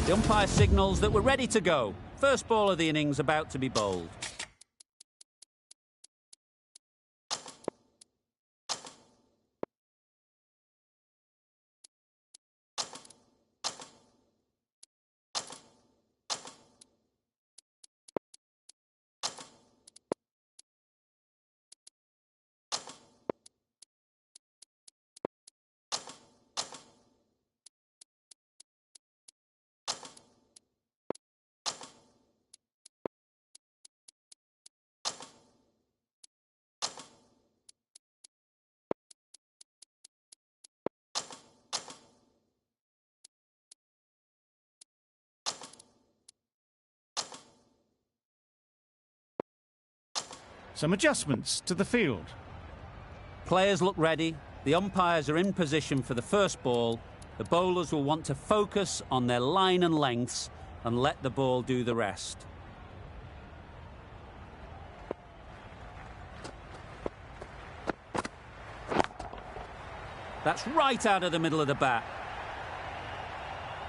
The umpire signals that we're ready to go. First ball of the innings about to be bowled. Some adjustments to the field. Players look ready. The umpires are in position for the first ball. The bowlers will want to focus on their line and lengths and let the ball do the rest. That's right out of the middle of the bat.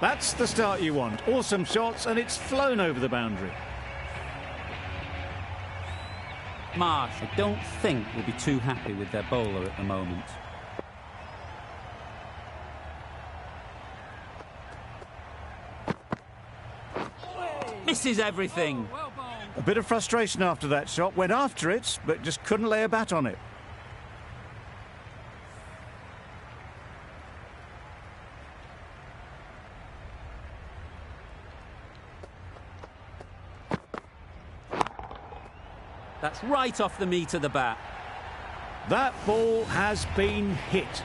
That's the start you want. Awesome shots, and it's flown over the boundary. Marsh, I don't think, will be too happy with their bowler at the moment. Misses everything. A bit of frustration after that shot. Went after it, but just couldn't lay a bat on it. That's right off the meat of the bat. That ball has been hit.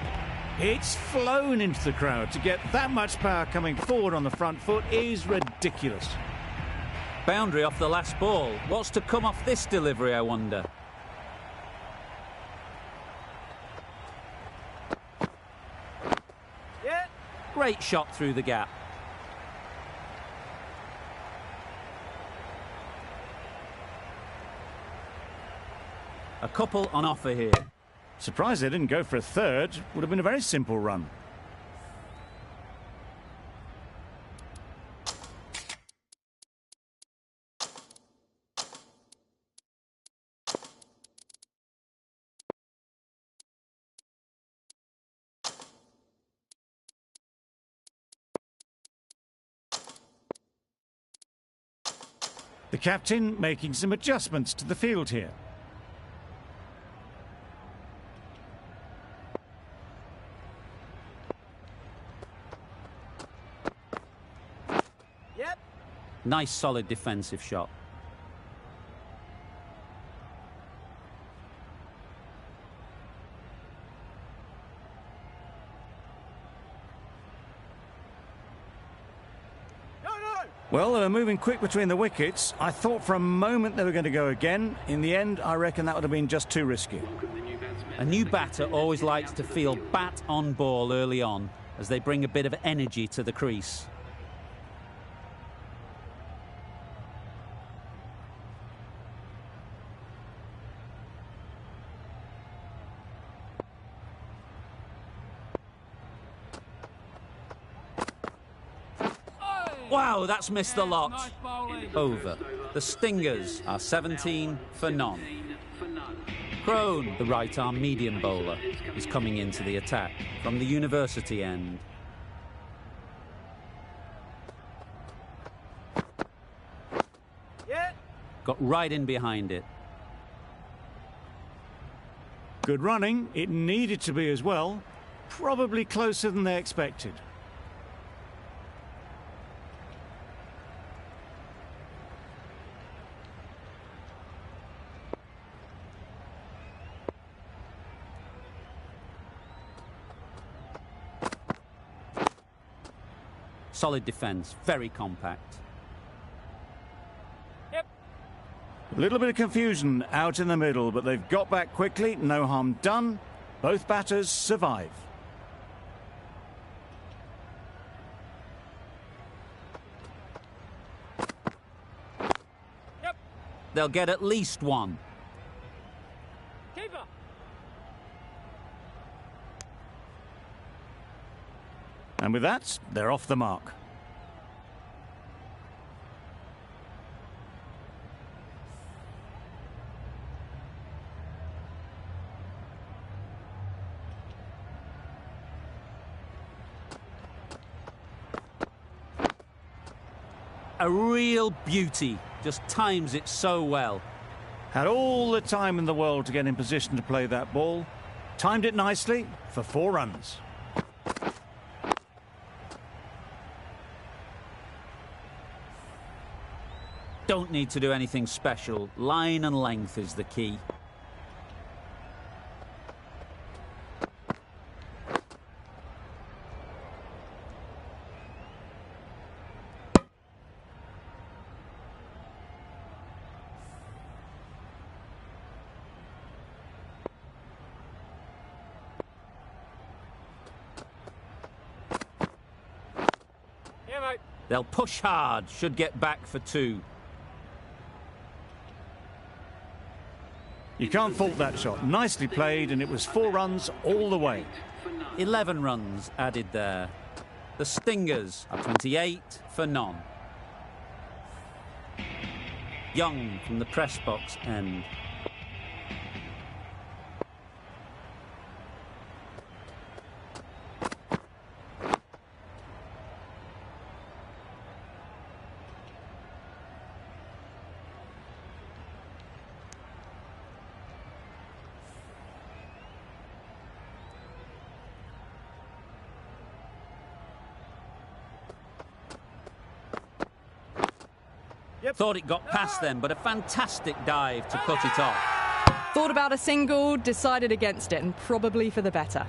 It's flown into the crowd. To get that much power coming forward on the front foot is ridiculous. Boundary off the last ball. What's to come off this delivery, I wonder? Yeah. Great shot through the gap. A couple on offer here. Surprised they didn't go for a third. Would have been a very simple run. The captain making some adjustments to the field here. Nice solid defensive shot. Well, they were moving quick between the wickets. I thought for a moment they were going to go again. In the end, I reckon that would have been just too risky. A new batter always likes to feel bat on ball early on, as they bring a bit of energy to the crease. Wow, that's missed the lot. Over. The Stingers are 17 for none. Crone, the right-arm medium bowler, is coming into the attack from the university end. Got right in behind it. Good running. It needed to be as well. Probably closer than they expected. Solid defence, very compact. A little bit of confusion out in the middle, but they've got back quickly. No harm done. Both batters survive. They'll get at least one. Keeper. And with that, they're off the mark. A real beauty. Just times it so well. Had all the time in the world to get in position to play that ball. Timed it nicely for 4 runs. Don't need to do anything special. Line and length is the key. They'll push hard, should get back for 2. You can't fault that shot. Nicely played, and it was 4 runs all the way. 11 runs added there. The Stingers are 28 for none. Young from the press box end. Thought it got past them, but a fantastic dive to cut it off. Thought about a single, decided against it, and probably for the better.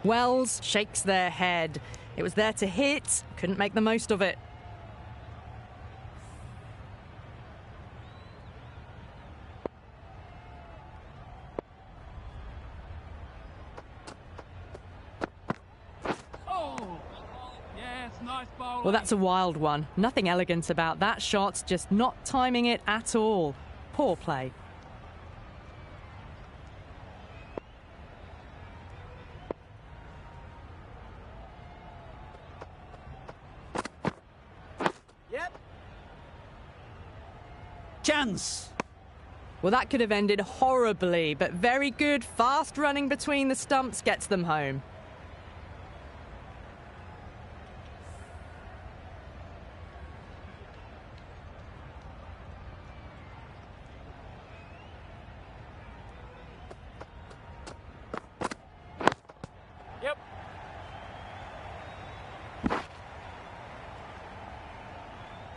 Wells shakes their head. It was there to hit, couldn't make the most of it. Well, that's a wild one. Nothing elegant about that shot, just not timing it at all. Poor play. Yep. Chance! Well, that could have ended horribly, but very good, fast running between the stumps gets them home.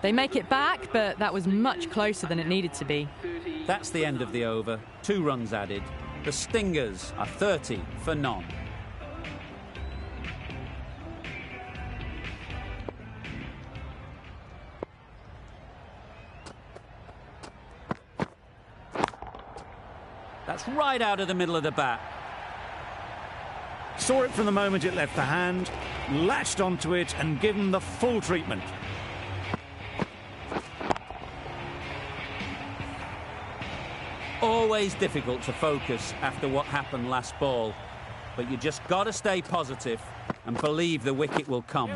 They make it back, but that was much closer than it needed to be. That's the end of the over. 2 runs added. The Stingers are 30 for none. That's right out of the middle of the bat. Saw it from the moment it left the hand, latched onto it and given the full treatment. Always difficult to focus after what happened last ball, but you just got to stay positive and believe the wicket will come.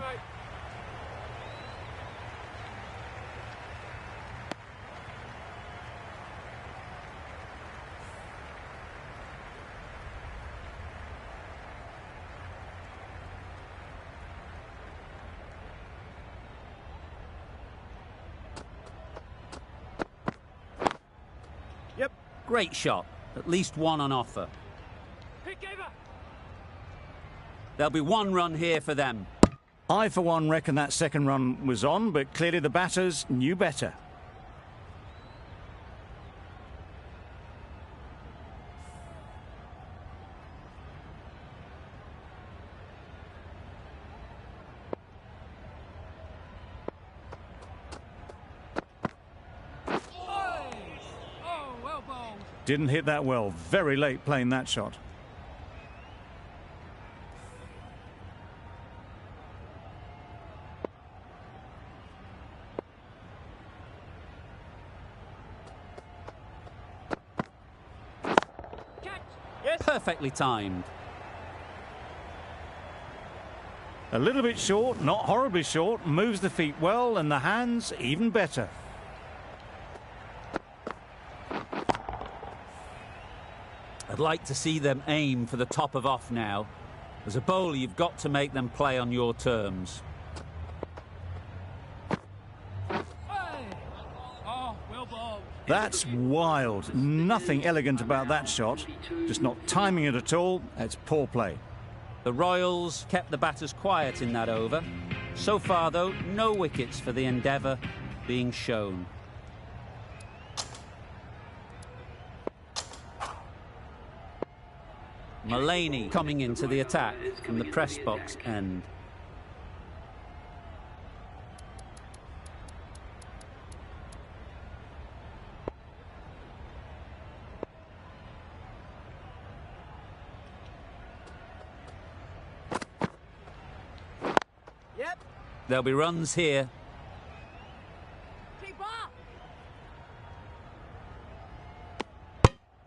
Yep. Great shot. At least 1 on offer. There'll be 1 run here for them. I, for one, reckon that second run was on, but clearly the batters knew better. Didn't hit that well. Very late playing that shot. Yes. Perfectly timed. A little bit short, not horribly short. Moves the feet well and the hands even better. I'd like to see them aim for the top of off now. As a bowler, you've got to make them play on your terms. That's wild. Nothing elegant about that shot. Just not timing it at all. It's poor play. The Royals kept the batters quiet in that over. So far, though, no wickets for the endeavour being shown. Mullaney coming into the attack from the press box end. Yep. There'll be runs here.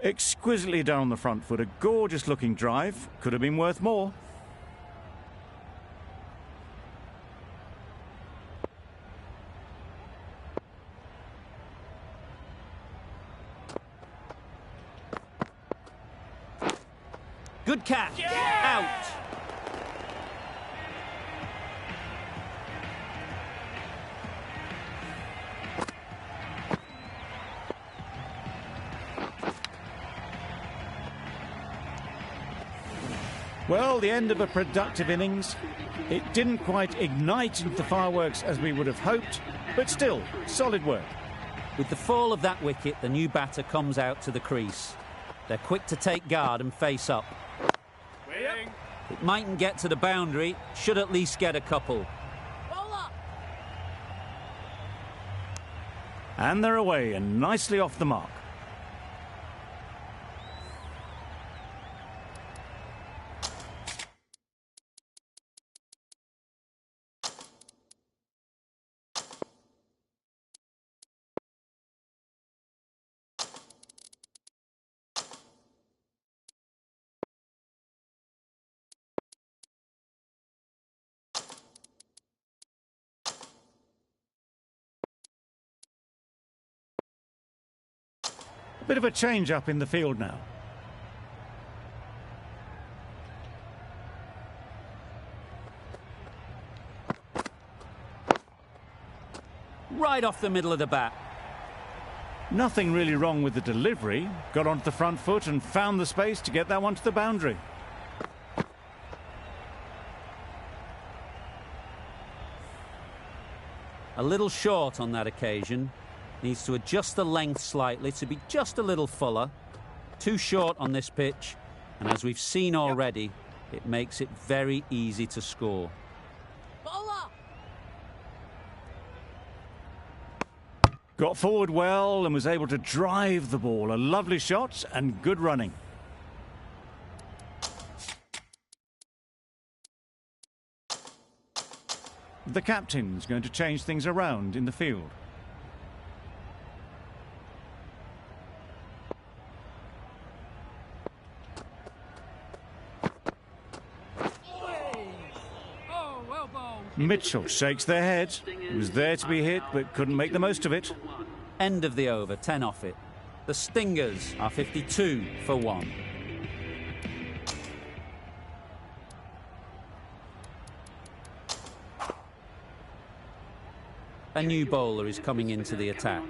Exquisitely down on the front foot. A gorgeous looking drive. Could have been worth more. Good catch. Yeah! Out. Well, the end of a productive innings. It didn't quite ignite into the fireworks as we would have hoped, but still, solid work. With the fall of that wicket, the new batter comes out to the crease. They're quick to take guard and face up. It mightn't get to the boundary, should at least get a couple. And they're away and nicely off the mark. Bit of a change up in the field now. Right off the middle of the bat. Nothing really wrong with the delivery. Got onto the front foot and found the space to get that one to the boundary. A little short on that occasion. Needs to adjust the length slightly to be just a little fuller. Too short on this pitch, and as we've seen already, it makes it very easy to score. Got forward well and was able to drive the ball. A lovely shot and good running. The captain's going to change things around in the field. Mitchell shakes their head. Was there to be hit, but couldn't make the most of it. End of the over, 10 off it. The Stingers are 52 for 1. A new bowler is coming into the attack.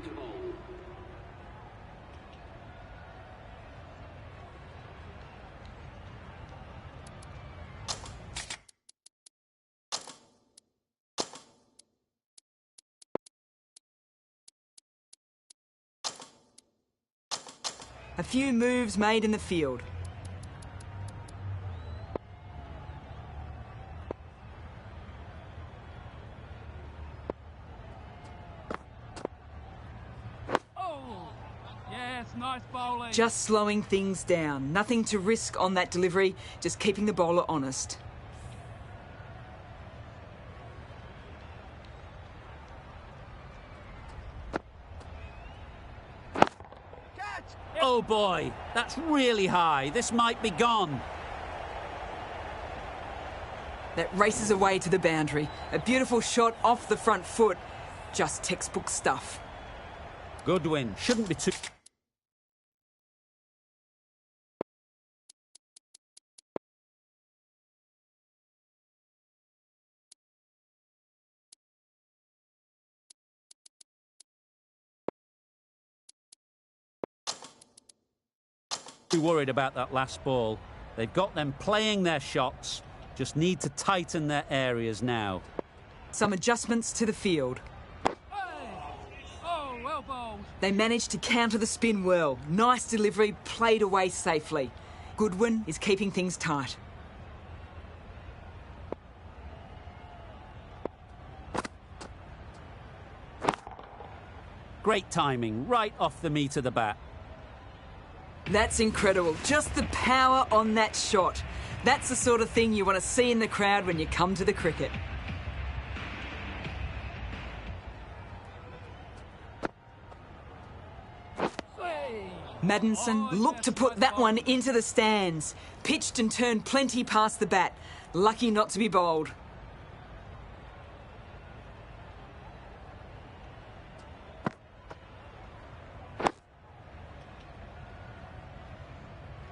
A few moves made in the field. Oh, yes, nice bowling. Just slowing things down. Nothing to risk on that delivery, just keeping the bowler honest. Oh boy, that's really high. This might be gone. That races away to the boundary. A beautiful shot off the front foot. Just textbook stuff. Goodwin shouldn't be too... Too worried about that last ball. They've got them playing their shots, just need to tighten their areas now. Some adjustments to the field. Oh, well bowled. They managed to counter the spin well. Nice delivery, played away safely. Goodwin is keeping things tight. Great timing, right off the meat of the bat. That's incredible. Just the power on that shot. That's the sort of thing you want to see in the crowd when you come to the cricket. Maddinson looked to put that one into the stands. Pitched and turned plenty past the bat. Lucky not to be bowled.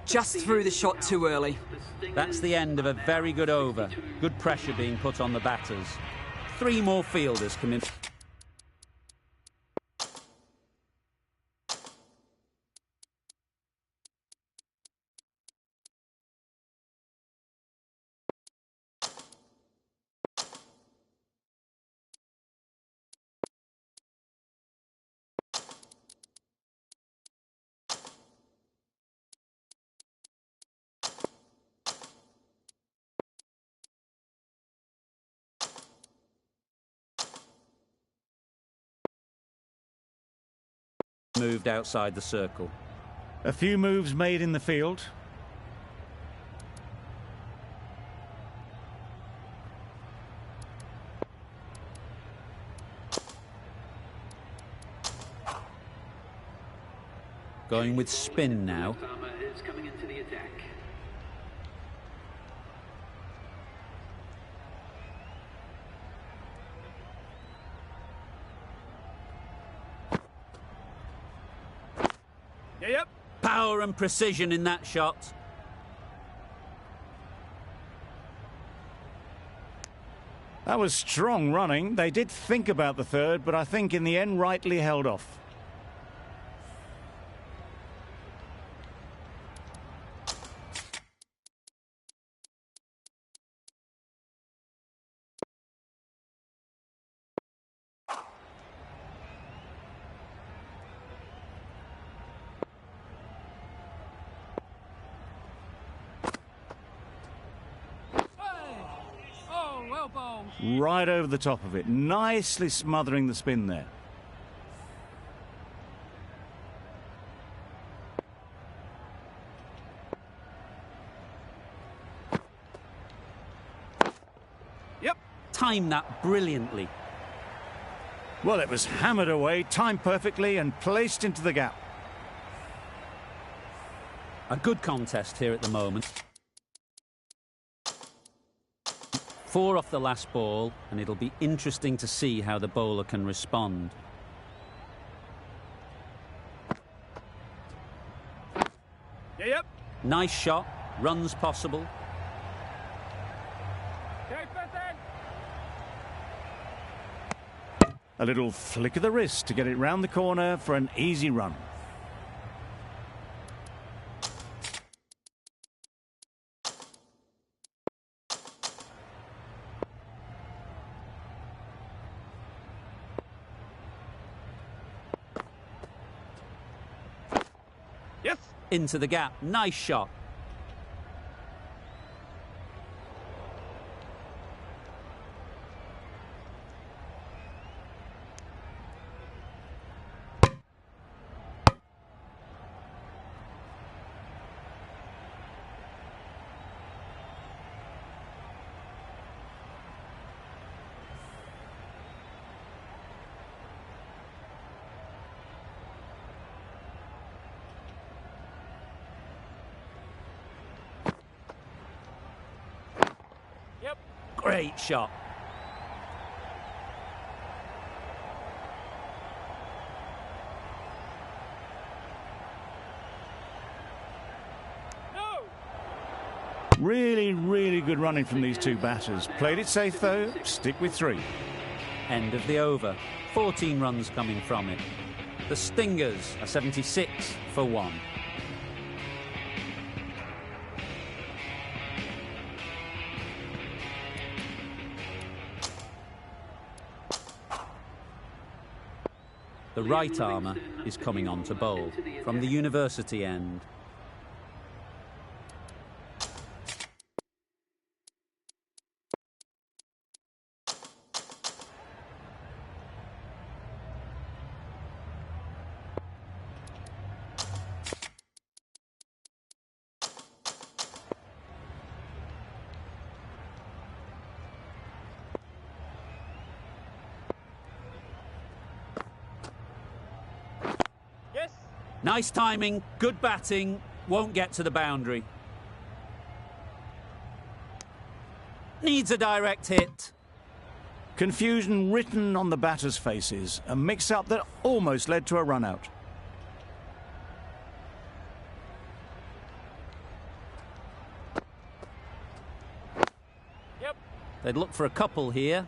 Just threw the shot too early. That's the end of a very good over. Good pressure being put on the batters. 3 more fielders come in. Moved outside the circle. A few moves made in the field. Going with spin now. Yep. Power and precision in that shot. That was strong running. They did think about the third, but I think in the end rightly held off. Well bowled. Right over the top of it, nicely smothering the spin there. Yep. Timed that brilliantly. Well, it was hammered away, timed perfectly and placed into the gap. A good contest here at the moment. 4 off the last ball, and it'll be interesting to see how the bowler can respond. Yep. Nice shot, runs possible. A little flick of the wrist to get it round the corner for an easy run. Yes. Into the gap, nice shot. Yep. Great shot. No. Really good running from these two batters. Played it safe though, stick with 3. End of the over. 14 runs coming from it. The Stingers are 76 for 1. the right armour is coming on to bowl from the university end. Nice timing, good batting, won't get to the boundary. Needs a direct hit. Confusion written on the batters' faces, a mix-up that almost led to a run-out. Yep. They'd look for a couple here.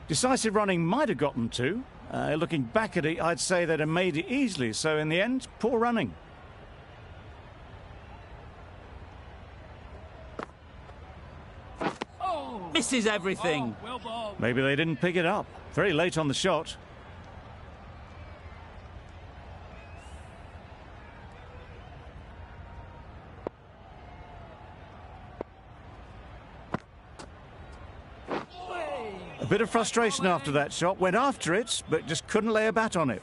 Decisive running might have gotten two. Looking back at it, I'd say they'd have made it easily. So in the end, poor running. Oh! Misses everything. Oh, well bowled. Maybe they didn't pick it up. Very late on the shot. A bit of frustration after that shot. Went after it, but just couldn't lay a bat on it.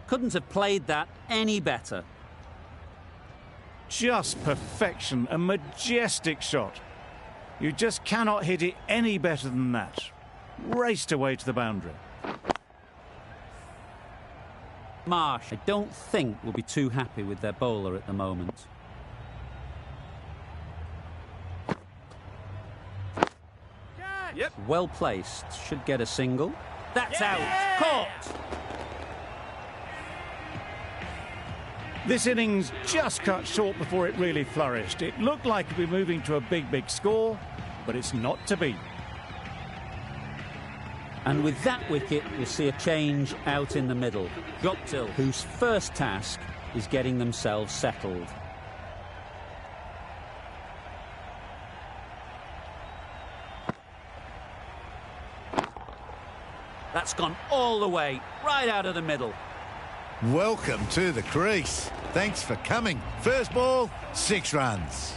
Couldn't have played that any better. Just perfection. A majestic shot. You just cannot hit it any better than that. Raced away to the boundary. Marsh, I don't think, will be too happy with their bowler at the moment. Yep. Well placed, should get a single. That's out, caught! This innings just cut short before it really flourished. It looked like it'd be moving to a big score, but it's not to be. And with that wicket, we'll see a change out in the middle. Guptill, whose first task is getting themselves settled. That's gone all the way, right out of the middle. Welcome to the crease. Thanks for coming. First ball, 6 runs.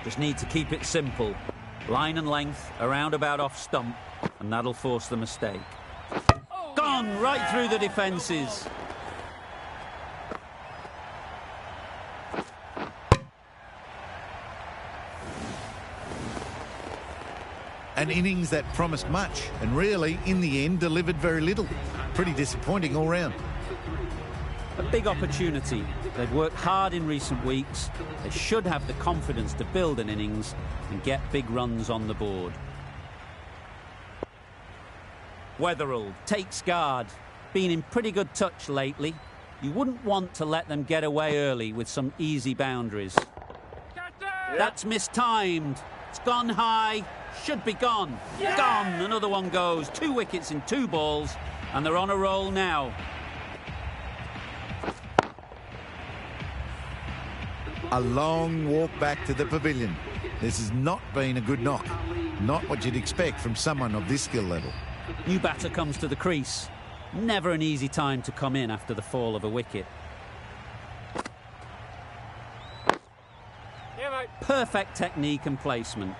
Just need to keep it simple. Line and length, around about off stump, and that'll force the mistake. Gone right through the defences. An innings that promised much and really, in the end, delivered very little. Pretty disappointing all round. A big opportunity. They've worked hard in recent weeks. They should have the confidence to build an innings and get big runs on the board. Wetherell takes guard. Been in pretty good touch lately. You wouldn't want to let them get away early with some easy boundaries. That's mistimed. It's gone high. Should be gone. Gone. Another one goes. 2 wickets in 2 balls, and they're on a roll now. A long walk back to the pavilion. This has not been a good knock. Not what you'd expect from someone of this skill level. New batter comes to the crease. Never an easy time to come in after the fall of a wicket. Yeah, mate. Perfect technique and placement.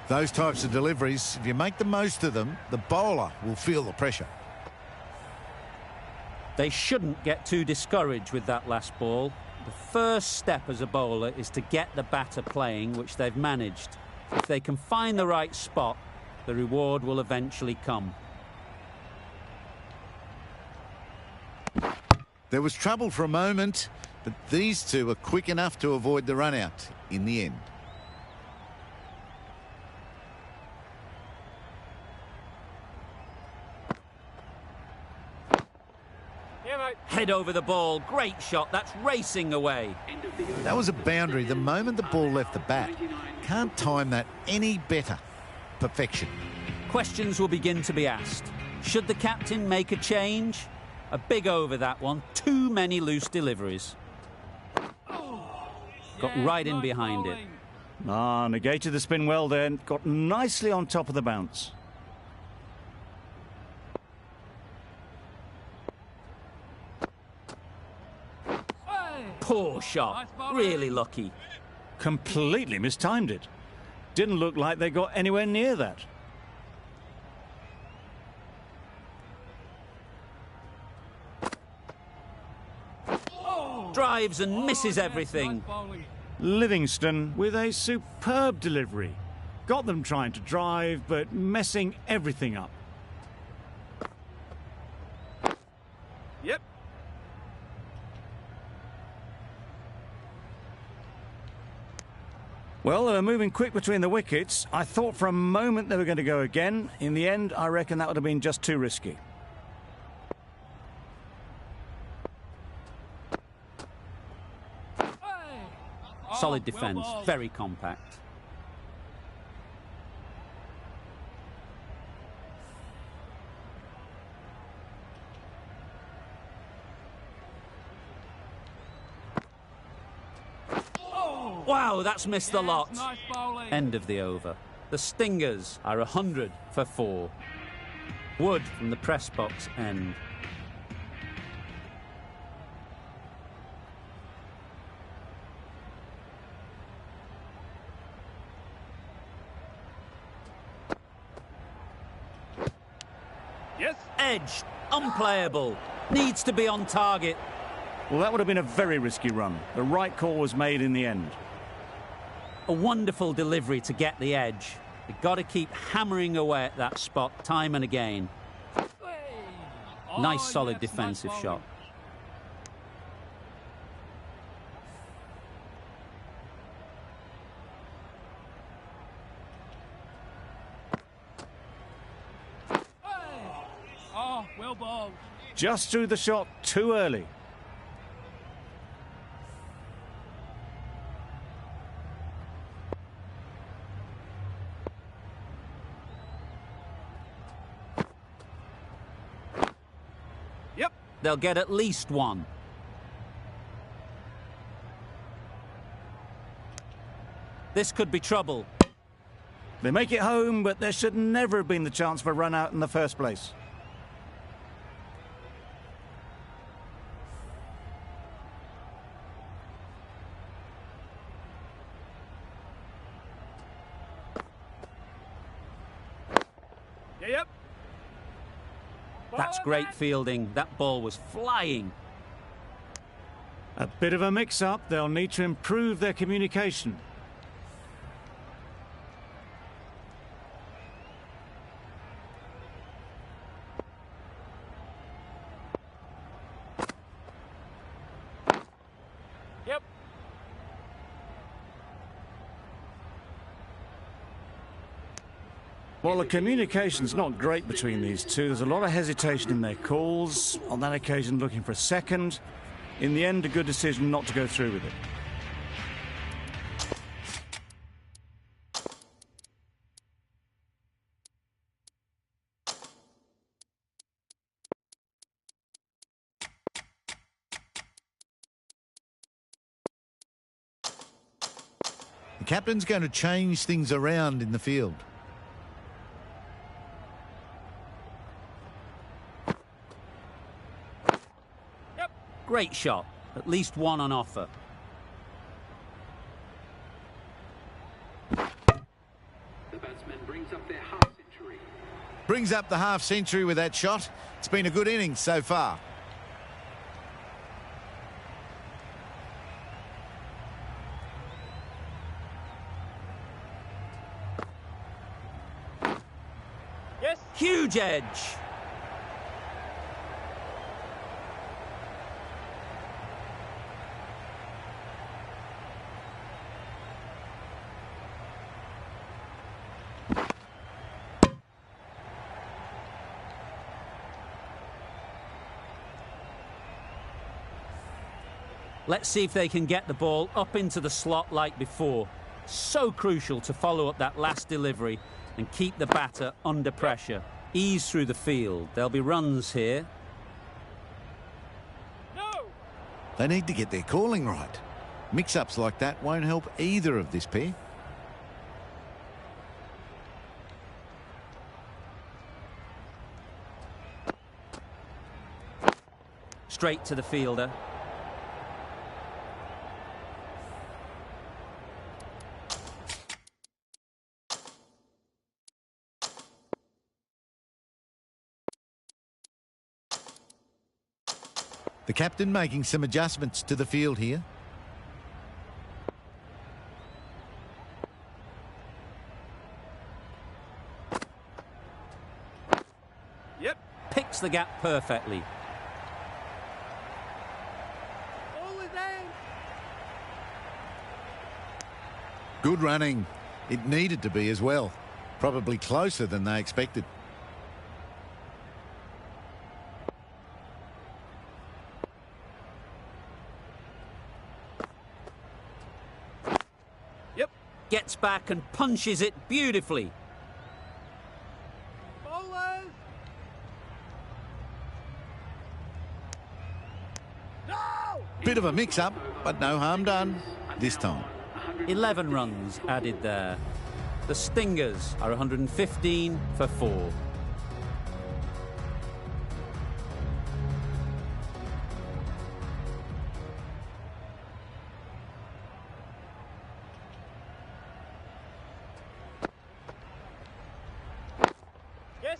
Those types of deliveries, if you make the most of them, the bowler will feel the pressure. They shouldn't get too discouraged with that last ball. The first step as a bowler is to get the batter playing, which they've managed. If they can find the right spot, the reward will eventually come. There was trouble for a moment, but these two are quick enough to avoid the run-out in the end. Yeah, mate. Head over the ball. Great shot. That's racing away. That was a boundary the moment the ball left the bat. Can't time that any better. Perfection. Questions will begin to be asked. Should the captain make a change? A big over, that one. Too many loose deliveries. Got right in behind it. Negated the spin well there. Got nicely on top of the bounce. Poor shot. Really lucky. Completely mistimed it. Didn't look like they got anywhere near that. Drives and misses everything. Livingston with a superb delivery. Got them trying to drive, but messing everything up. Yep. Well, they were moving quick between the wickets. I thought for a moment they were going to go again. In the end, I reckon that would have been just too risky. Solid defence, very compact. Wow, that's missed the lot. End of the over. The Stingers are 100 for 4. Wood from the press box end. Yes. Edge, unplayable. Needs to be on target. Well, that would have been a very risky run. The right call was made in the end. A wonderful delivery to get the edge. They've got to keep hammering away at that spot time and again. Nice solid defensive shot. Oh, well bowled. Just threw the shot too early. Yep. They'll get at least one. This could be trouble. They make it home, but there should never have been the chance for a run out in the first place. Yep. That's great fielding. That ball was flying. A bit of a mix-up. They'll need to improve their communication. Yep. Well, the communication's not great between these two. There's a lot of hesitation in their calls. On that occasion, looking for a second. In the end, a good decision not to go through with it. The captain's going to change things around in the field. Great shot. At least one on offer. The batsman brings up their half century. Brings up the half century with that shot. It's been a good innings so far. Yes. Huge edge. Let's see if they can get the ball up into the slot like before. So crucial to follow up that last delivery and keep the batter under pressure. Ease through the field. There'll be runs here. They need to get their calling right. Mix-ups like that won't help either of this pair. Straight to the fielder. The captain making some adjustments to the field here. Yep. Picks the gap perfectly. Ball is in. Good running. It needed to be as well. Probably closer than they expected. Yep. Gets back and punches it beautifully. Bowlers. No! Bit of a mix-up, but no harm done this time. 11 runs added there. The Stingers are 115 for 4. Yes.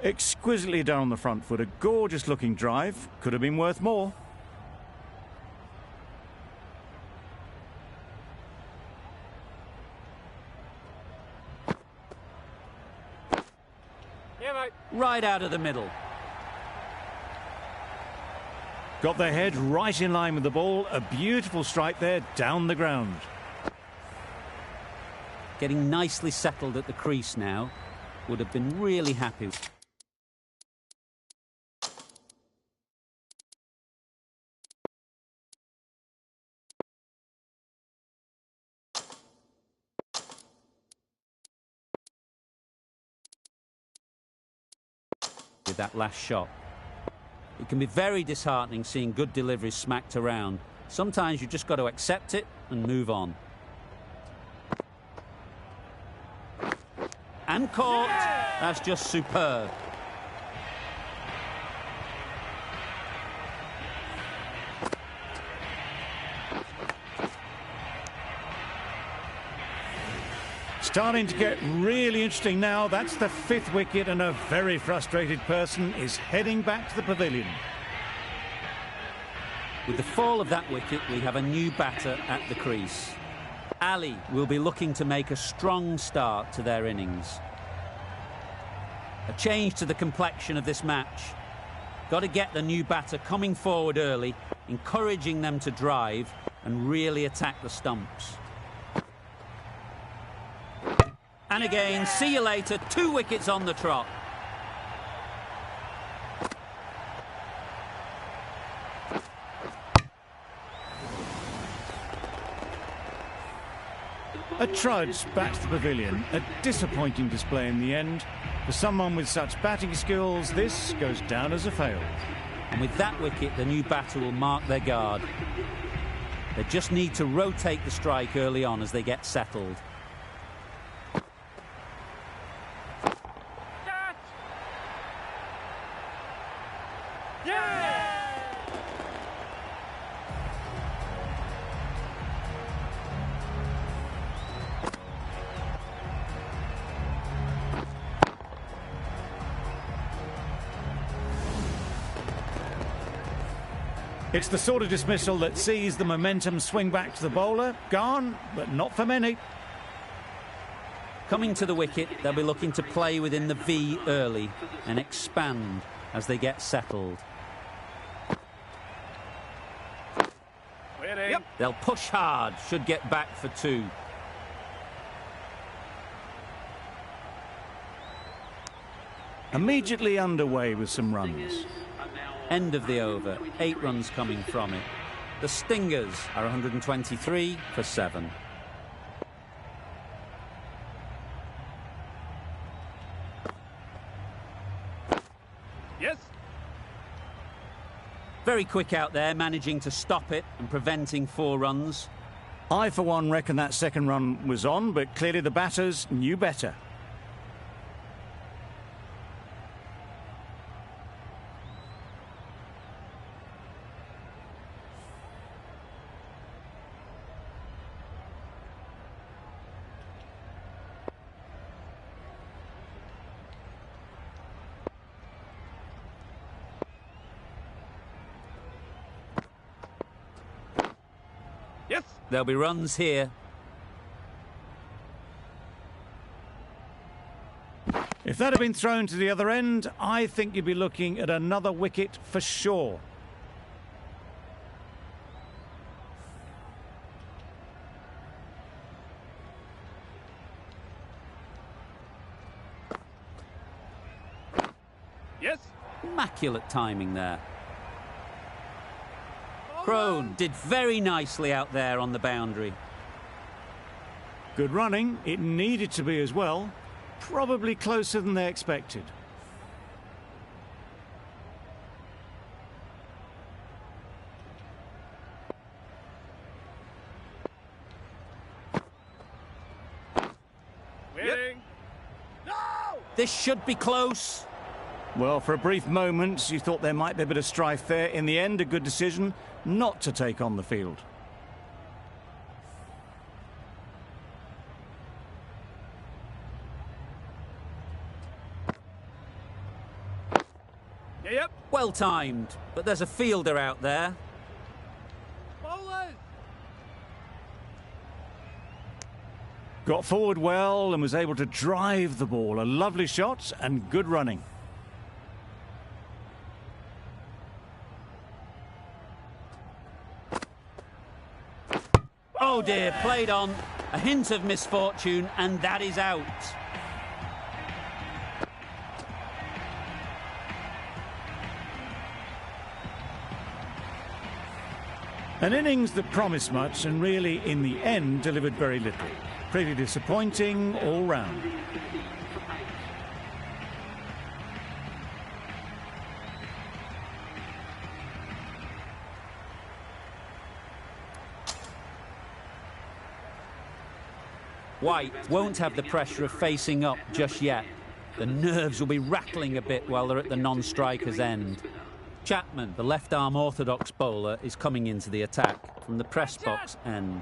Exquisitely done on the front foot. A gorgeous looking drive. Could have been worth more. Yeah, mate. Right out of the middle. Got their head right in line with the ball. A beautiful strike there down the ground. Getting nicely settled at the crease now. Would have been really happy. With that last shot. It can be very disheartening seeing good deliveries smacked around. Sometimes you've just got to accept it and move on. And caught. That's just superb. Starting to get really interesting now. That's the 5th wicket, and a very frustrated person is heading back to the pavilion. With the fall of that wicket, we have a new batter at the crease. Ali will be looking to make a strong start to their innings. A change to the complexion of this match. Got to get the new batter coming forward early, encouraging them to drive and really attack the stumps. And again, see you later, 2 wickets on the trot. A trudge back to the pavilion. A disappointing display in the end. For someone with such batting skills, this goes down as a fail. And with that wicket, the new batter will mark their guard. They just need to rotate the strike early on as they get settled. It's the sort of dismissal that sees the momentum swing back to the bowler. Gone, but not for many. Coming to the wicket, they'll be looking to play within the V early and expand as they get settled. Yep. They'll push hard, should get back for 2. Immediately underway with some runs. End of the over, 8 runs coming from it. The Stingers are 123 for 7. Yes. Very quick out there, managing to stop it and preventing 4 runs. I, for one, reckon that second run was on, but clearly the batters knew better. Yes. There'll be runs here. If that had been thrown to the other end, I think you'd be looking at another wicket for sure. Yes. Immaculate timing there. Crone did very nicely out there on the boundary. Good running. It needed to be as well. Probably closer than they expected. Winning. No! This should be close. Well, for a brief moment, you thought there might be a bit of strife there. In the end, a good decision not to take on the field. Yep. Well timed, but there's a fielder out there. Bowlers. Got forward well and was able to drive the ball. A lovely shot and good running. Oh dear, played on. A hint of misfortune, and that is out. An innings that promised much and really, in the end, delivered very little. Pretty disappointing all round. White won't have the pressure of facing up just yet. The nerves will be rattling a bit while they're at the non-striker's end. Chapman, the left-arm orthodox bowler, is coming into the attack from the press box end.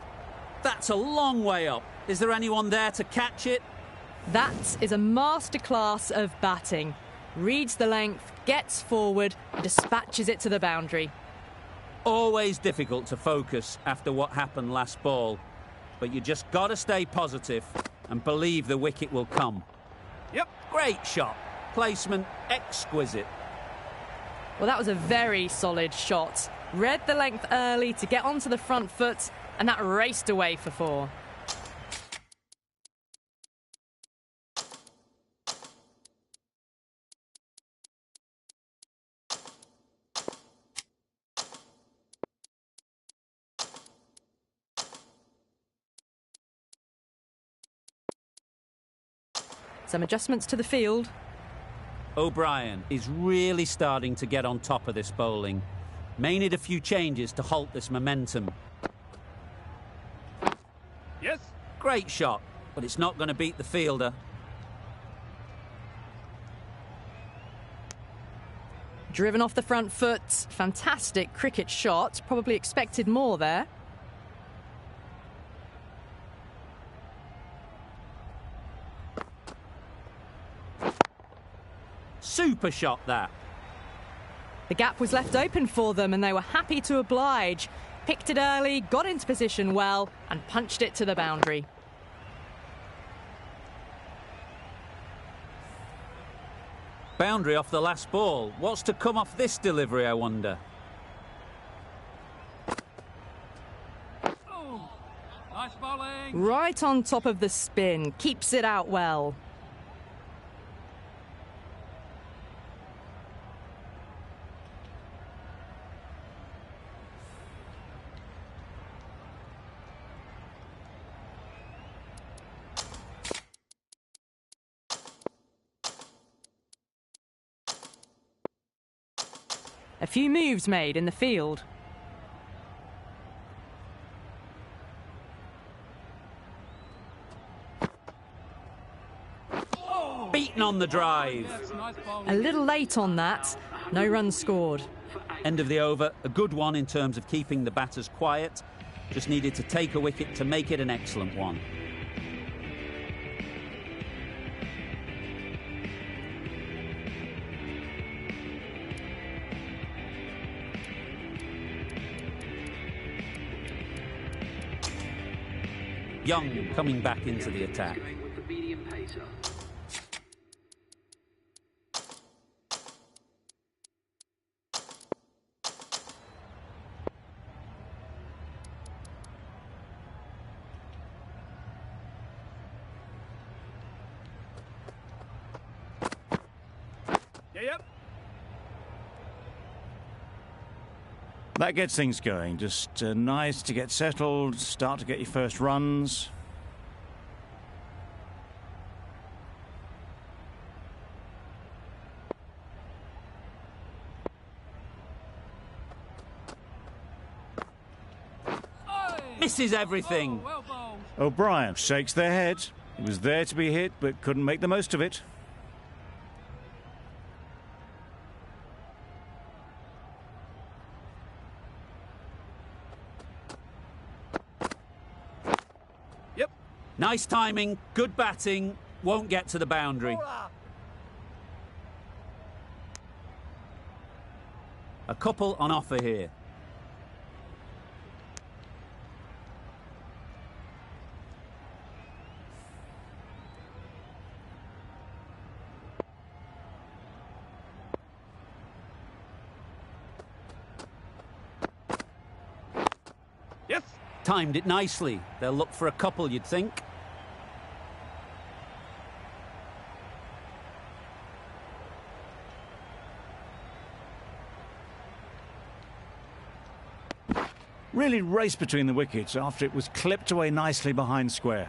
That's a long way up. Is there anyone there to catch it? That is a masterclass of batting. Reads the length, gets forward, and dispatches it to the boundary. Always difficult to focus after what happened last ball. But you just got to stay positive and believe the wicket will come. Yep. Great shot. Placement exquisite. Well, that was a very solid shot. Read the length early to get onto the front foot, and that raced away for 4. Some adjustments to the field. O'Brien is really starting to get on top of this bowling. May need a few changes to halt this momentum. Yes. Great shot, but it's not going to beat the fielder. Driven off the front foot. Fantastic cricket shot. Probably expected more there. Super shot, that. The gap was left open for them and they were happy to oblige. Picked it early, got into position well and punched it to the boundary. Boundary off the last ball. What's to come off this delivery, I wonder? Oh, nice bowling. Right on top of the spin. Keeps it out well. A few moves made in the field. Beaten on the drive. Yes, nice bowling. A little late on that. No runs scored. End of the over. A good one in terms of keeping the batters quiet. Just needed to take a wicket to make it an excellent one. Young coming back into the attack. With the medium pacer. Yep. That gets things going. Just nice to get settled, start to get your first runs. Misses everything. Oh, well bowled. O'Brien shakes their head. He was there to be hit, but couldn't make the most of it. Yep. Nice timing, good batting, won't get to the boundary. A couple on offer here. Yes. Timed it nicely. They'll look for a couple, you'd think. Really raced between the wickets after it was clipped away nicely behind square.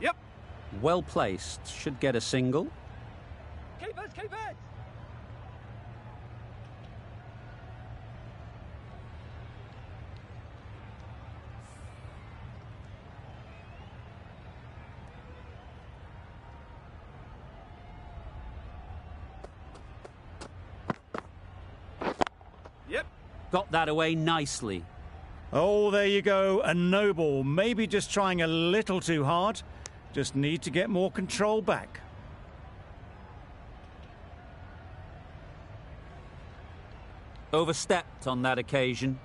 Yep. Well placed. Should get a single. Keep it, keep it. Yep. Got that away nicely. Oh, there you go. A no ball. Maybe just trying a little too hard. Just need to get more control back. Overstepped on that occasion.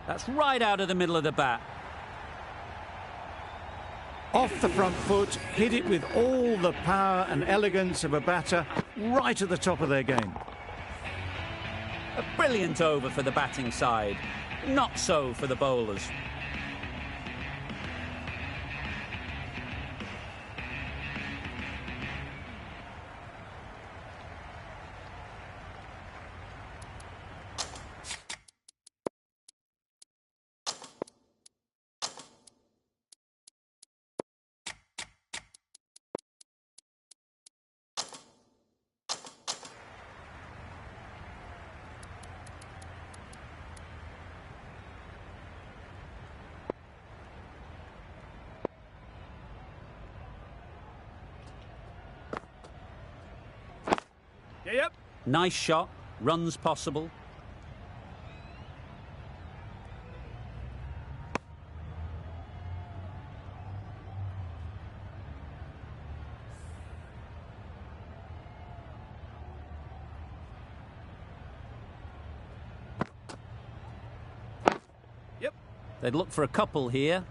That's right out of the middle of the bat. Off the front foot, hit it with all the power and elegance of a batter, right at the top of their game. A brilliant over for the batting side. Not so for the bowlers. Yep. Nice shot. Runs possible. Yep. They'd look for a couple here.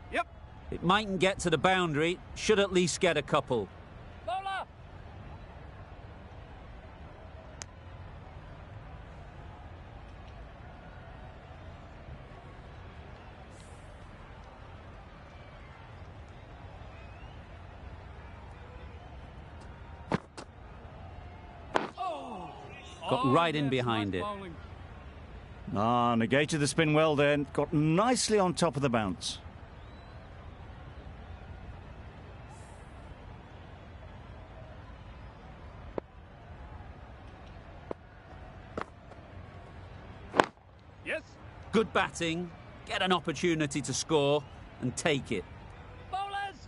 Yep. It mightn't get to the boundary, should at least get a couple. Bowler! Got right in behind it. Bowling. Negated the spin well there. Got nicely on top of the bounce. Yes. Good batting, get an opportunity to score and take it. Bowlers!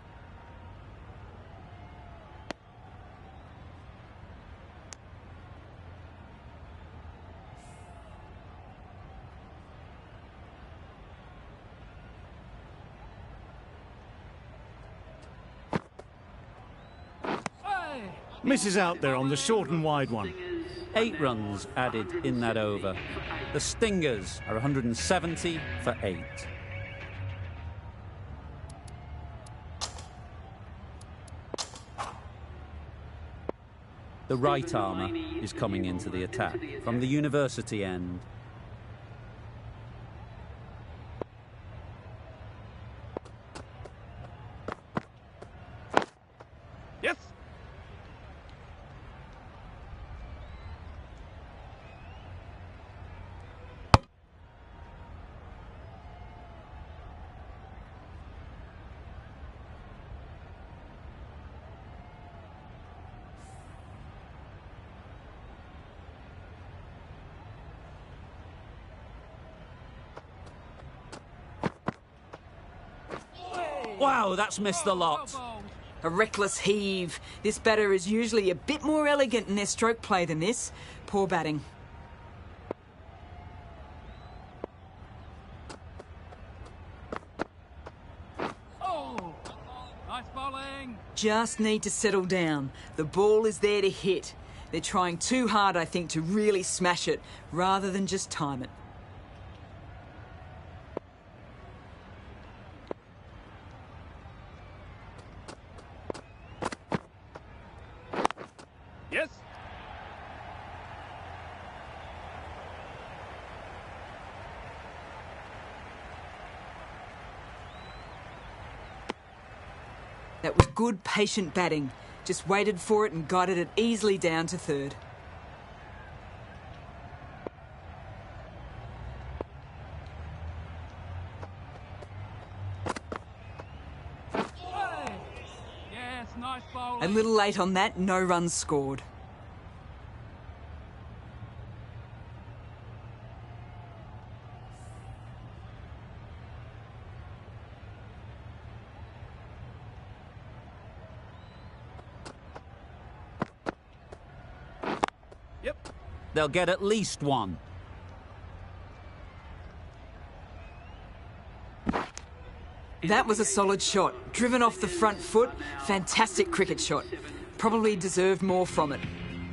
Hey! Misses out there on the short and wide one. 8 runs added in that over. The Stingers are 170 for 8. The right armour is coming into the attack from the university end. Yes. Wow, that's missed the lot. A reckless heave. This batter is usually a bit more elegant in their stroke play than this. Poor batting. Oh! Nice bowling. Just need to settle down. The ball is there to hit. They're trying too hard, I think, to really smash it, rather than just time it. Yes. That was good, patient batting. Just waited for it and guided it easily down to third. Hey! Yes, nice bowling. A little late on that, no runs scored. Yep. They'll get at least one. That was a solid shot. Driven off the front foot. Fantastic cricket shot. Probably deserved more from it.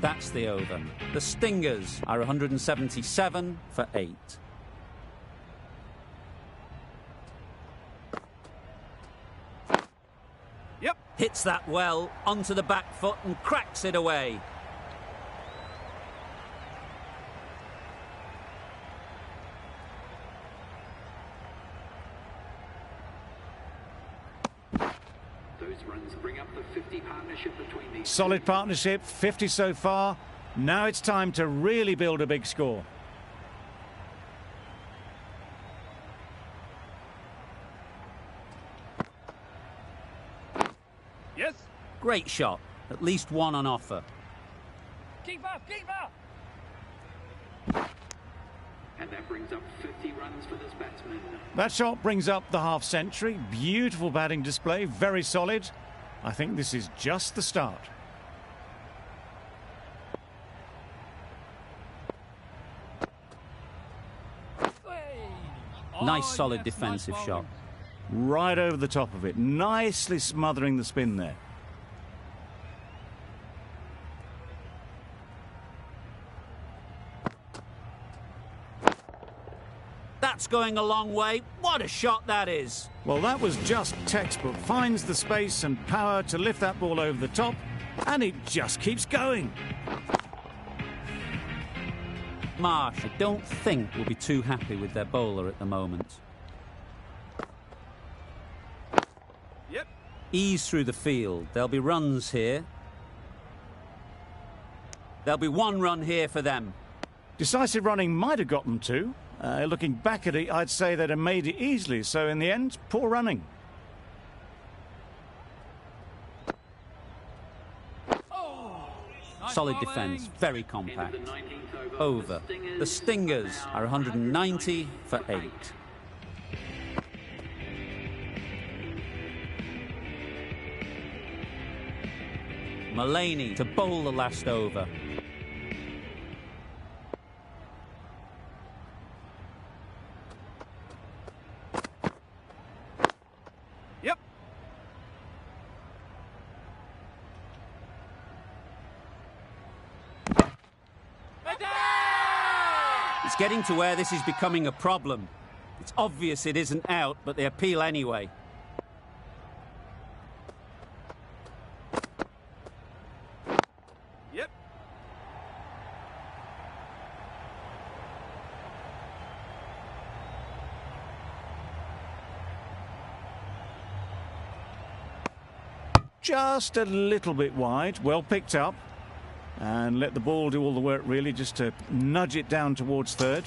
That's the over. The Stingers are 177 for 8. Yep. Hits that well onto the back foot and cracks it away. Those runs bring up the 50 partnership between these. Solid partnership, 50 so far. Now it's time to really build a big score. Yes. Great shot. At least one on offer. Keeper, keeper. And that brings up 50 runs for this batsman. That shot brings up the half century. Beautiful batting display, very solid. I think this is just the start. Nice Oh, solid yes, defensive nice shot. bowling. Right over the top of it, nicely smothering the spin there. That's That's going a long way. What a shot that is. Well, that was just textbook. Finds the space and power to lift that ball over the top, and it just keeps going. Marsh, I don't think, will be too happy with their bowler at the moment. Yep. Ease through the field. There'll be runs here. There'll be 1 run here for them. Decisive running might have got them two. Looking back at it, I'd say they'd have made it easily. So in the end, poor running. Solid defence, very compact. Over. The Stingers are 190 for 8. Mullaney to bowl the last over. Yep. It's getting to where this is becoming a problem. It's obvious it isn't out, but they appeal anyway. Yep. Just a little bit wide, well picked up. And let the ball do all the work, really, just to nudge it down towards third.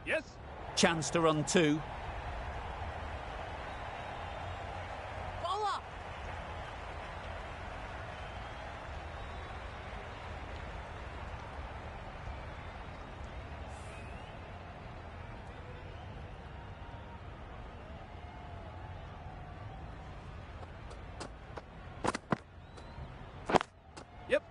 Yes. Chance to run 2. Yep.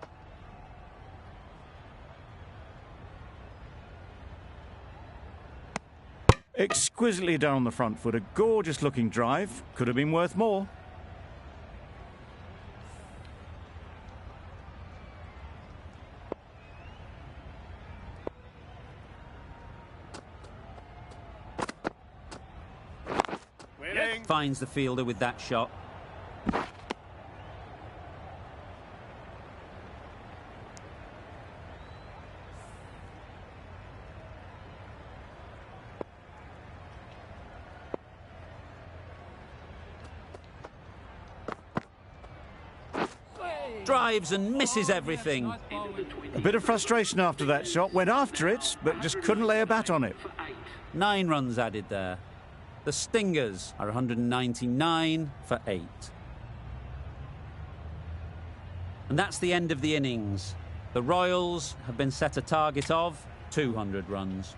Exquisitely done on the front foot. A gorgeous looking drive. Could have been worth more. Winning. Finds the fielder with that shot. Drives and misses everything. A bit of frustration after that shot. Went after it, but just couldn't lay a bat on it. 9 runs added there. The Stingers are 199 for 8. And that's the end of the innings. The Royals have been set a target of 200 runs.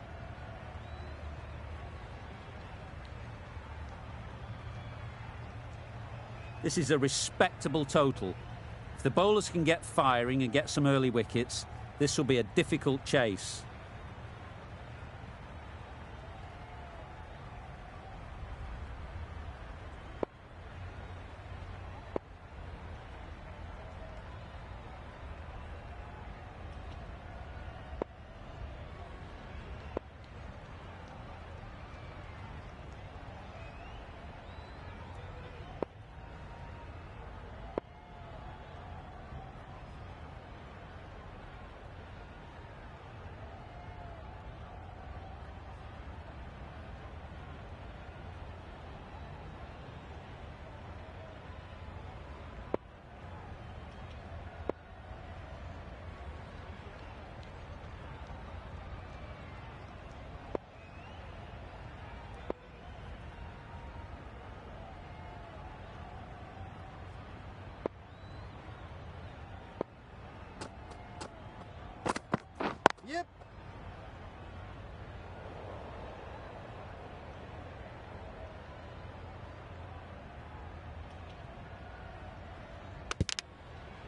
This is a respectable total. If the bowlers can get firing and get some early wickets, this will be a difficult chase.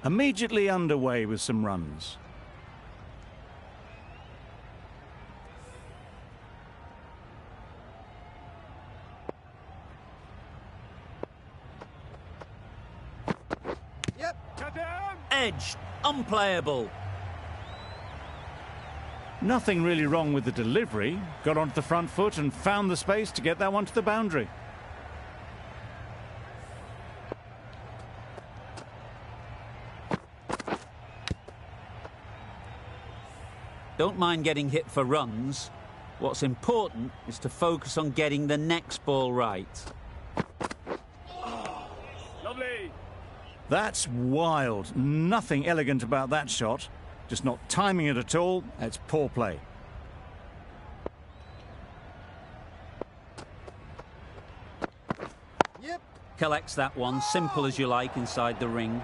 immediately underway with some runs. Yep. Cut down. Edged, unplayable. Nothing really wrong with the delivery. Got onto the front foot and found the space to get that one to the boundary. Don't mind getting hit for runs. What's important is to focus on getting the next ball right. Lovely. That's wild. Nothing elegant about that shot. Just not timing it at all. That's poor play. Yep. Collects that one, simple as you like, inside the ring.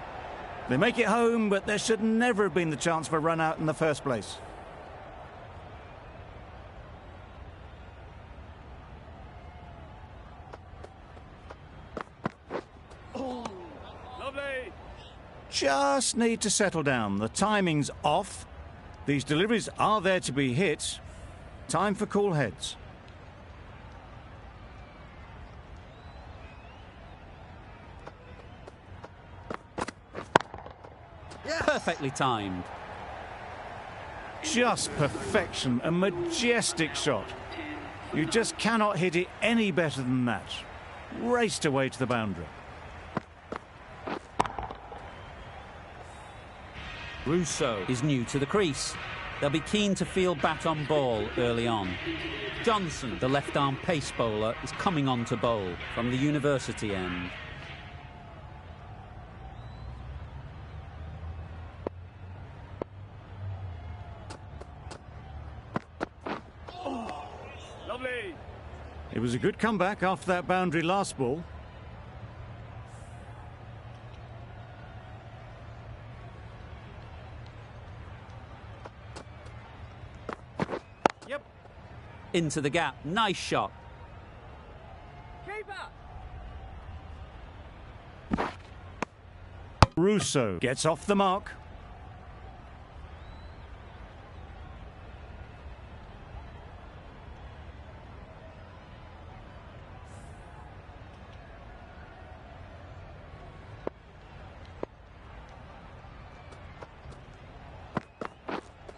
They make it home, but there should never have been the chance for a run out in the first place. Lovely. Just need to settle down. The timing's off. These deliveries are there to be hit. Time for cool heads. Perfectly timed. Just perfection. A majestic shot. You just cannot hit it any better than that. Raced away to the boundary. Russo is new to the crease. They'll be keen to field bat on ball early on. Johnson, the left-arm pace bowler, is coming on to bowl from the university end. Lovely. It was a good comeback after that boundary last ball. Yep. Into the gap. Nice shot. Keeper. Russo gets off the mark.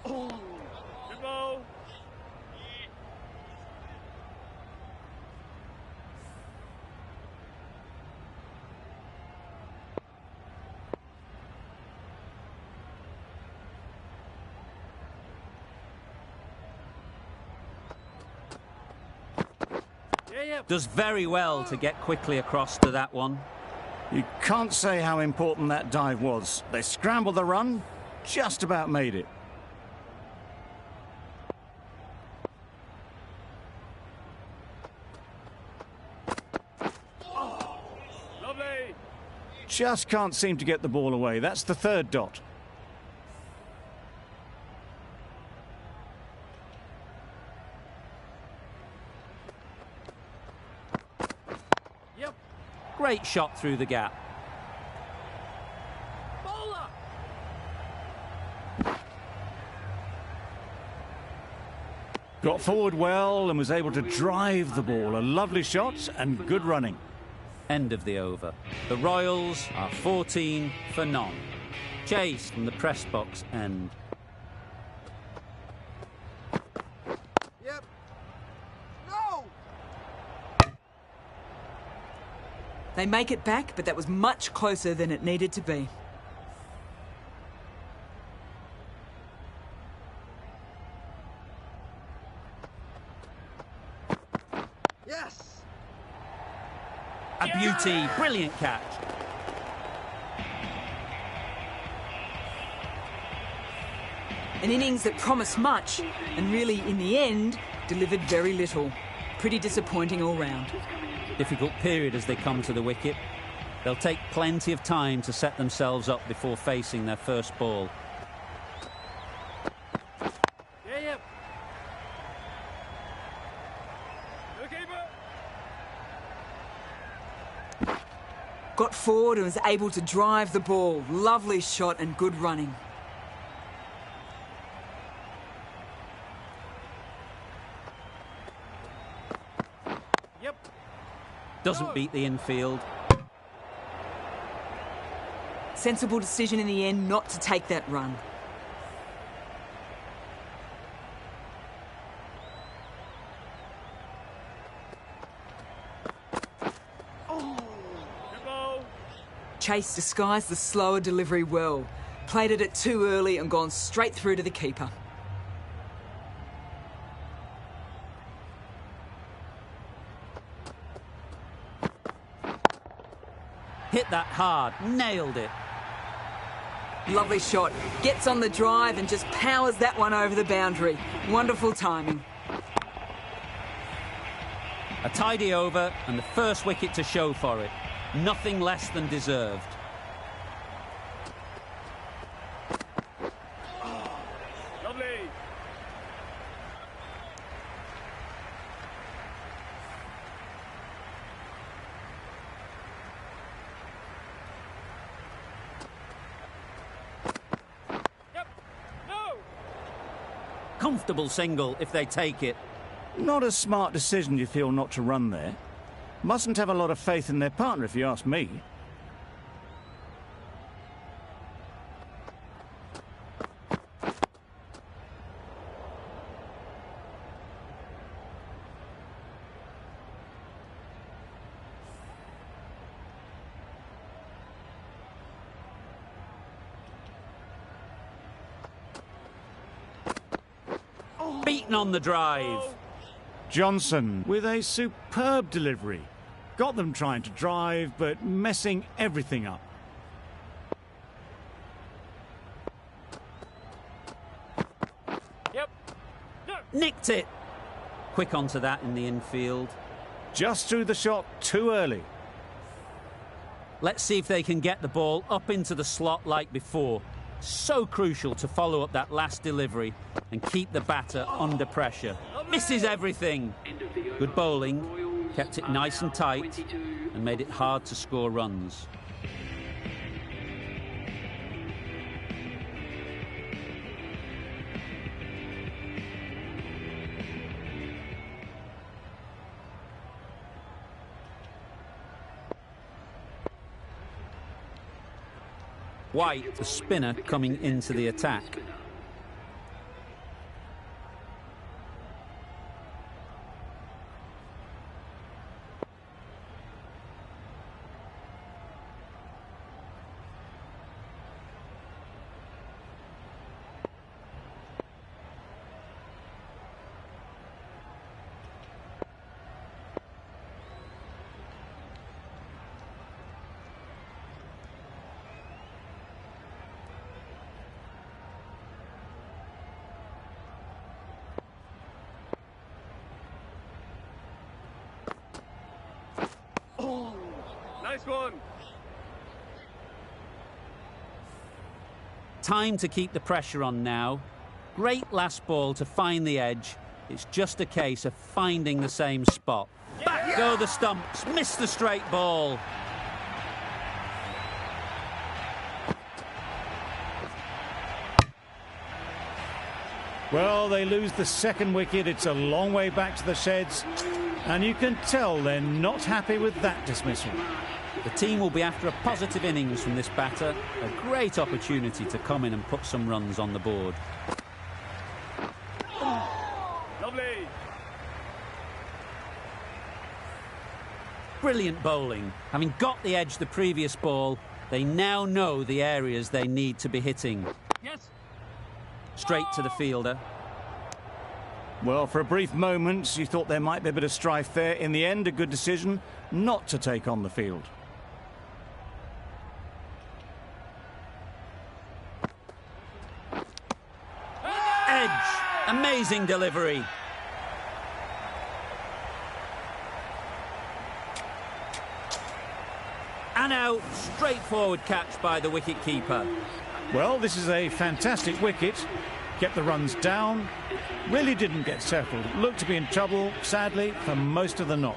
Good ball. Yeah. Does very well to get quickly across to that one. You can't say how important that dive was. They scrambled the run, just about made it. Lovely. Just can't seem to get the ball away. That's the third dot. Yep. Great shot through the gap. Bowler. Got forward well and was able to drive the ball. A lovely shot and good running. End of the over. The Royals are 14 for none. Chase from the press box end. Yep. No. They make it back, but that was much closer than it needed to be. Yes. A beauty. Brilliant catch. An innings that promised much and really, in the end, delivered very little. Pretty disappointing all round. Difficult period as they come to the wicket. They'll take plenty of time to set themselves up before facing their first ball. Yep. The keeper. Got forward and was able to drive the ball. Lovely shot and good running. Yep. Doesn't beat the infield. Sensible decision in the end not to take that run. Chase disguised the slower delivery well. Played it too early and gone straight through to the keeper. Hit that hard, nailed it. Lovely shot. Gets on the drive and just powers that one over the boundary. Wonderful timing. A tidy over and the first wicket to show for it. Nothing less than deserved. Lovely. Yep. No. Comfortable single if they take it. Not a smart decision, you feel, not to run there. Mustn't have a lot of faith in their partner, if you ask me. Beaten on the drive. Johnson with a superb delivery. Got them trying to drive, but messing everything up. Yep. No. Nicked it. Quick onto that in the infield. Just threw the shot too early. Let's see if they can get the ball up into the slot like before. So crucial to follow up that last delivery and keep the batter under pressure. Misses everything. Good bowling, kept it nice and tight and made it hard to score runs. White, the spinner, coming into the attack. Nice one. Time to keep the pressure on now. Great last ball to find the edge. It's just a case of finding the same spot. Back go the stumps, miss the straight ball. Well, they lose the second wicket. It's a long way back to the sheds. And you can tell they're not happy with that dismissal. The team will be after a positive innings from this batter. A great opportunity to come in and put some runs on the board. Lovely. Brilliant bowling. Having got the edge the previous ball, they now know the areas they need to be hitting. Yes. Straight to the fielder. Well, for a brief moment, you thought there might be a bit of strife there. In the end, a good decision not to take on the field. Edge. Amazing delivery. And out. Straightforward catch by the wicket-keeper. Well, this is a fantastic wicket. Kept the runs down. Really didn't get settled. Looked to be in trouble, sadly, for most of the knock.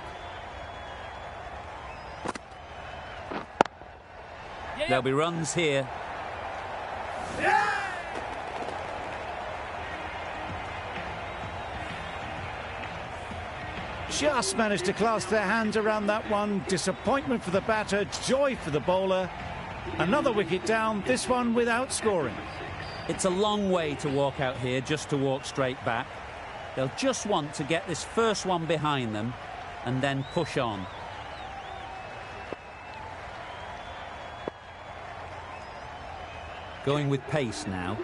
There'll be runs here. Just managed to clasp their hands around that one. Disappointment for the batter, joy for the bowler. Another wicket down, this one without scoring. It's a long way to walk out here just to walk straight back. They'll just want to get this first one behind them and then push on. Going with pace now.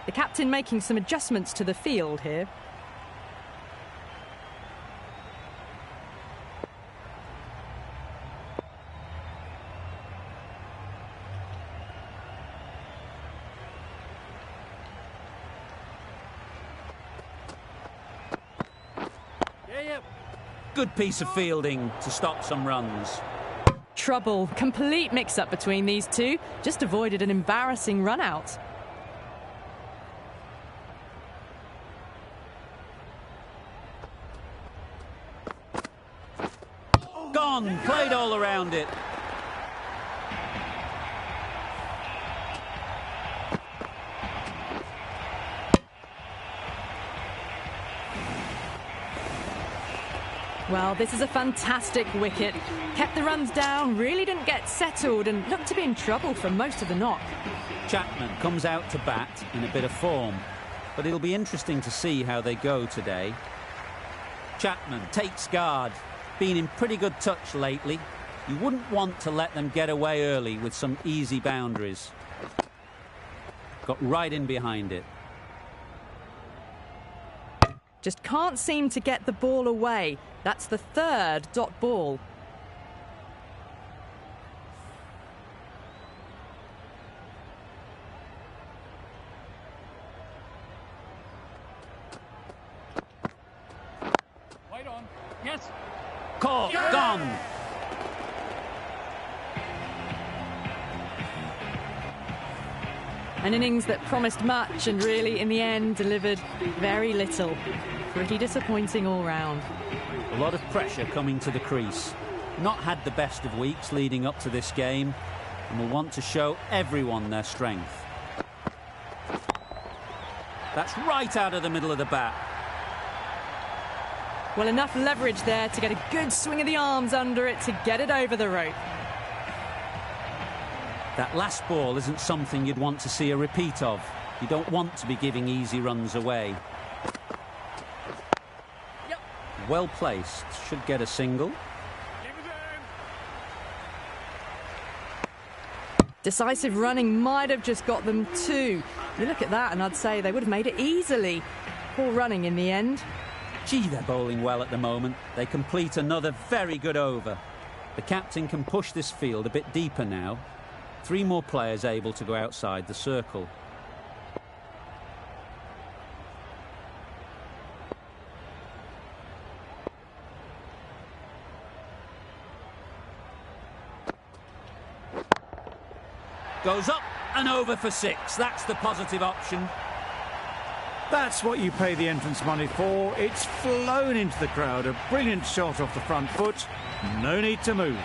The captain making some adjustments to the field here. Good piece of fielding to stop some runs. Trouble, complete mix-up between these two. Just avoided an embarrassing run-out. Gone, played all around it. Well, this is a fantastic wicket. Kept the runs down, really didn't get settled and looked to be in trouble for most of the knock. Chapman comes out to bat in a bit of form, but it'll be interesting to see how they go today. Chapman takes guard, been in pretty good touch lately. You wouldn't want to let them get away early with some easy boundaries. Got right in behind it. Just can't seem to get the ball away. That's the third dot ball. Wait on. Yes. Caught, gone. An innings that promised much and really, in the end, delivered very little. Pretty disappointing all round. A lot of pressure coming to the crease. Not had the best of weeks leading up to this game and will want to show everyone their strength. That's right out of the middle of the bat. Well, enough leverage there to get a good swing of the arms under it to get it over the rope. That last ball isn't something you'd want to see a repeat of. You don't want to be giving easy runs away. Yep. Well placed. Should get a single. Decisive running might have just got them two. You look at that and I'd say they would have made it easily. Poor running in the end. Gee, they're bowling well at the moment. They complete another very good over. The captain can push this field a bit deeper now. 3 more players able to go outside the circle. Goes up and over for 6. That's the positive option. That's what you pay the entrance money for. It's flown into the crowd. A brilliant shot off the front foot. No need to move.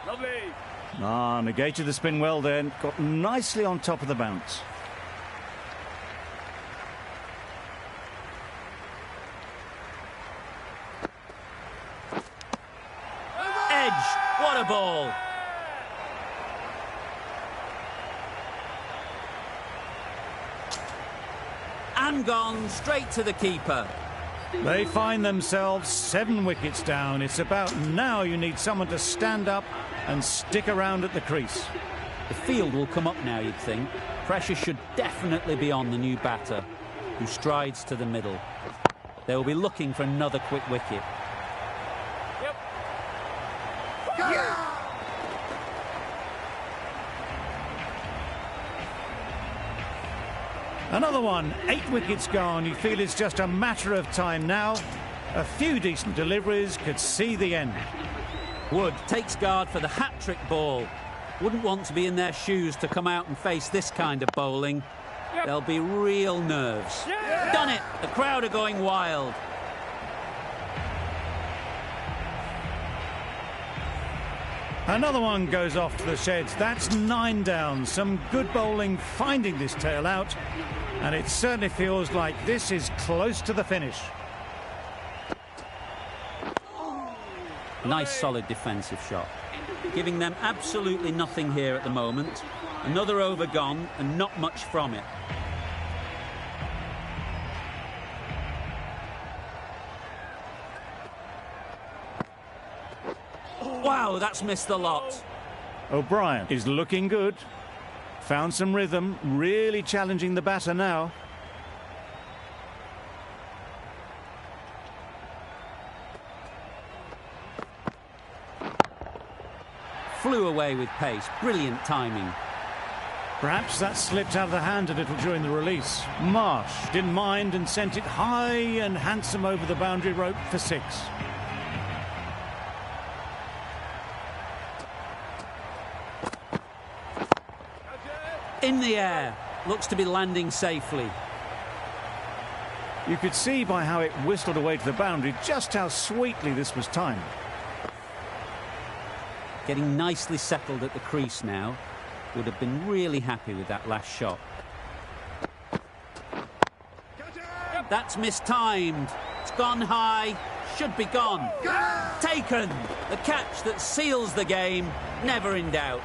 Lovely. Negated the spin well then. Got nicely on top of the bounce. Edge. What a ball. And gone straight to the keeper. They find themselves 7 wickets down. It's about now you need someone to stand up and stick around at the crease. The field will come up now, you'd think. Pressure should definitely be on the new batter, who strides to the middle. They will be looking for another quick wicket. Yep. Another one, 8 wickets gone. You feel it's just a matter of time now. A few decent deliveries could see the end. Wood takes guard for the hat-trick ball. Wouldn't want to be in their shoes to come out and face this kind of bowling. There'll be real nerves. Done it! The crowd are going wild. Another one goes off to the sheds. That's 9 down. Some good bowling finding this tail out. And it certainly feels like this is close to the finish. Nice solid defensive shot. Giving them absolutely nothing here at the moment. Another over gone and not much from it. Wow, that's missed the lot. O'Brien is looking good. Found some rhythm, really challenging the batter now. Flew away with pace. Brilliant timing. Perhaps that slipped out of the hand a little during the release. Marsh didn't mind and sent it high and handsome over the boundary rope for 6. In the air. Looks to be landing safely. You could see by how it whistled away to the boundary just how sweetly this was timed. Getting nicely settled at the crease now. Would have been really happy with that last shot. That's mistimed. It's gone high. Should be gone. Taken. The catch that seals the game. Never in doubt.